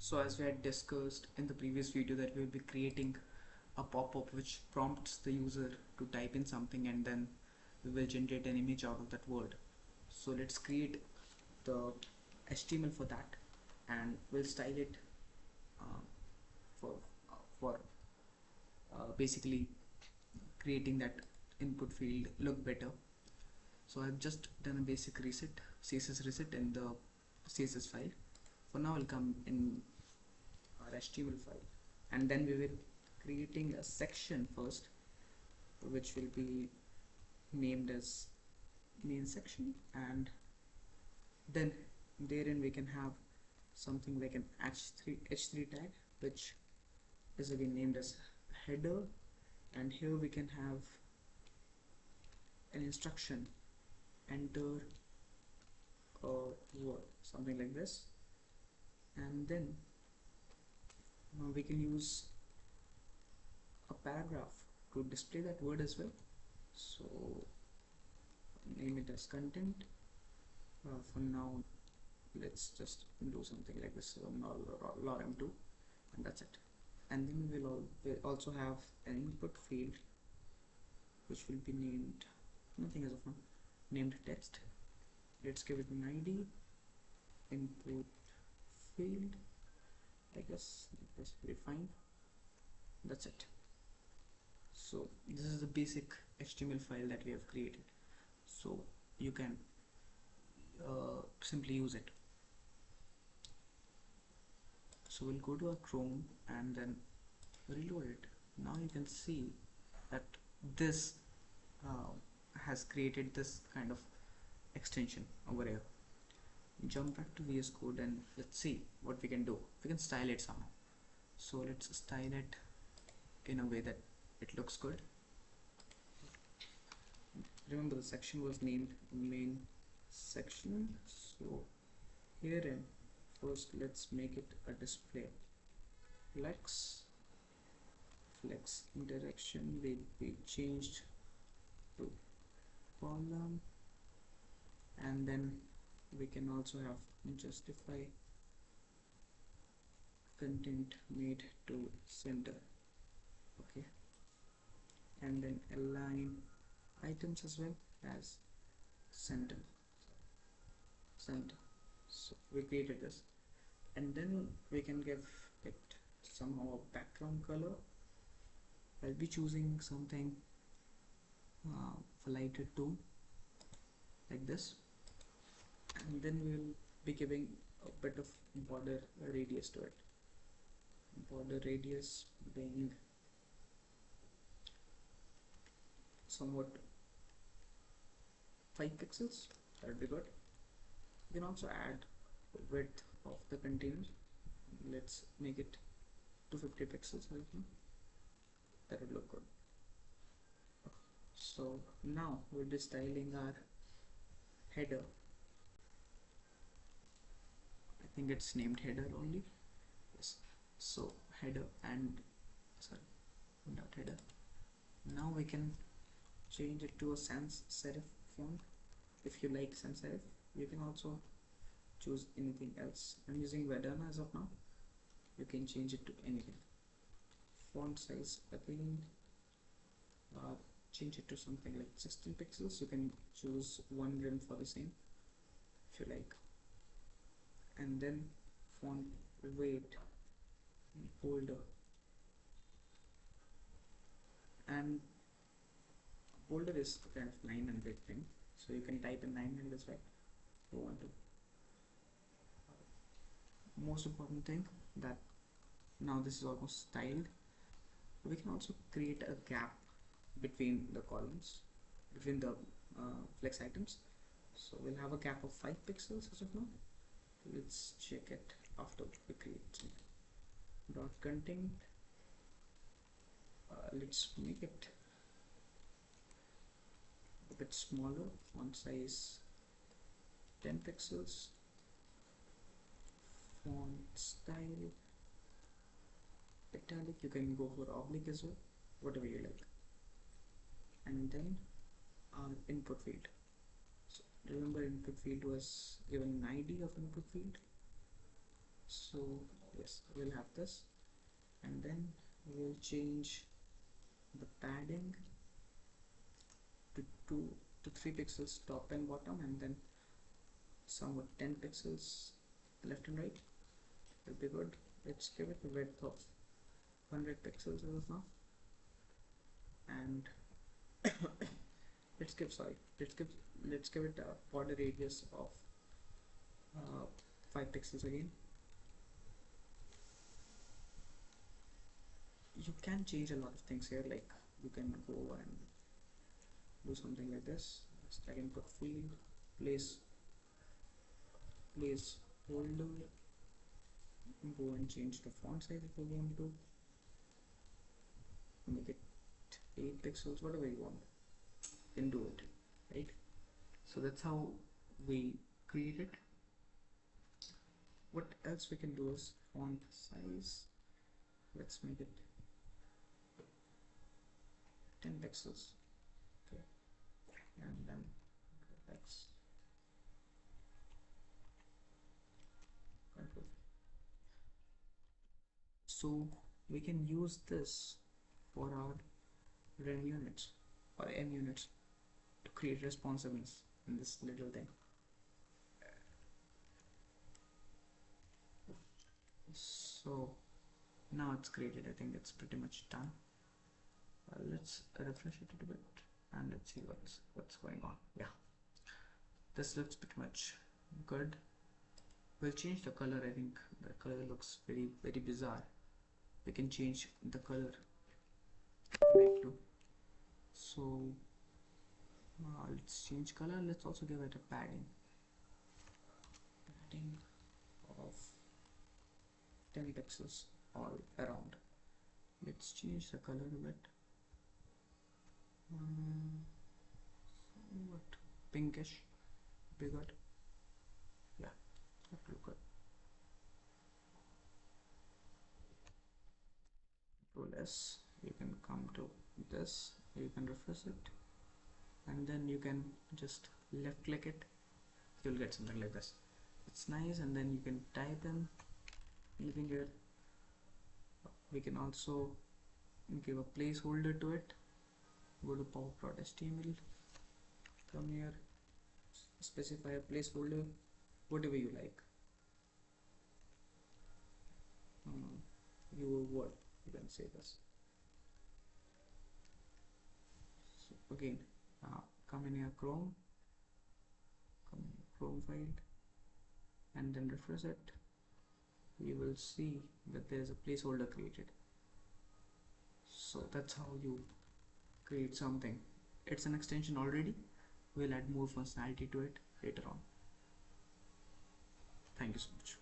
So as we had discussed in the previous video that we will be creating a pop-up which prompts the user to type in something and then we will generate an image out of that word. So let's create the HTML for that and we'll style it uh, for basically creating that input field look better. So I've just done a basic reset, CSS reset in the CSS file. For now I'll come in our HTML file and then we will creating a section first which will be named as main section, and then therein we can have something like an h3 tag which is again named as header, and here we can have an instruction enter a word, something like this, and then we can use a paragraph to display that word as well. So name it as content. For now let's just do something like this, lorem2, and that's it. And then we'll also have an input field which will be named nothing as of now, named text. Let's give it an ID. Input field, I guess that's pretty fine. That's it. So this is the basic HTML file that we have created, so you can simply use it. So we'll go to our Chrome and then reload it. Now you can see that this has created this kind of extension over here. Jump back to VS Code and let's see what we can do. We can style it somehow. So let's style it in a way that it looks good. Remember the section was named main section, so herein first let's make it a display. Flex interaction will be changed to column, and then we can also have justify content made to center. Okay, and then align items as well as center. So we created this, and then we can give it somehow a background color. I'll be choosing something for lighter tone like this, and then we'll be giving a bit of border radius to it. Border radius being somewhat 5 pixels, that would be good. You can also add width of the container. Let's make it 250 pixels right now. That would look good. So now we'll be styling our header. I think it's named header only. Yes. So header and dot header. Now we can change it to a sans serif font. If you like sans serif, you can also choose anything else. I'm using Vedana as of now. You can change it to anything. Font size again, change it to something like 16 pixels. You can choose 1 rem for the same if you like. And then font weight bolder, and bolder is kind of 900 thing, so you can type in 900 as well if you want to. Most important thing that now this is almost styled, we can also create a gap between the columns, between the flex items. So we'll have a gap of 5 pixels as of now. Let's check it after we create something. Dot content, let's make it a bit smaller, font size 10 pixels, font style italic. You can go for oblique as well, whatever you like. And then our input field. So remember, input field was given an ID of input field, so yes, we'll have this, and then we'll change the padding to 2 to 3 pixels top and bottom, and then somewhat 10 pixels left and right will be good. Let's give it a width of 100 pixels as of now, and let's give it a border radius of 5 pixels again. You can change a lot of things here, like you can go and do something like this. Stack input field, place holder, go and change the font size if you want to, make it 8 pixels, whatever you want, you can do it, right? So that's how we create it. What else we can do is font size, let's make it 10 pixels, okay, and then text control. So we can use this for our rem units or m units to create responsiveness in this little thing. So now it's created. I think it's pretty much done. Let's refresh it a bit and let's see what's going on. Yeah, this looks pretty much good. We'll change the color. I think the color looks very bizarre. We can change the color if we like to. So let's change color. Let's also give it a padding of 10 pixels all around. Let's change the color a bit, somewhat pinkish, be good. Yeah, that look good. Control S, you can come to this, you can refresh it, and then you can just left click it, you'll get something like this. It's nice, and then you can type in anything here. We can also give a placeholder to it. Go to popup.html, come here, specify a placeholder, whatever you like. Your word, you can say this. So again, come in your Chrome file, and then refresh it. You will see that there is a placeholder created. So that's how you create something. It's an extension already. We'll add more functionality to it later on. Thank you so much.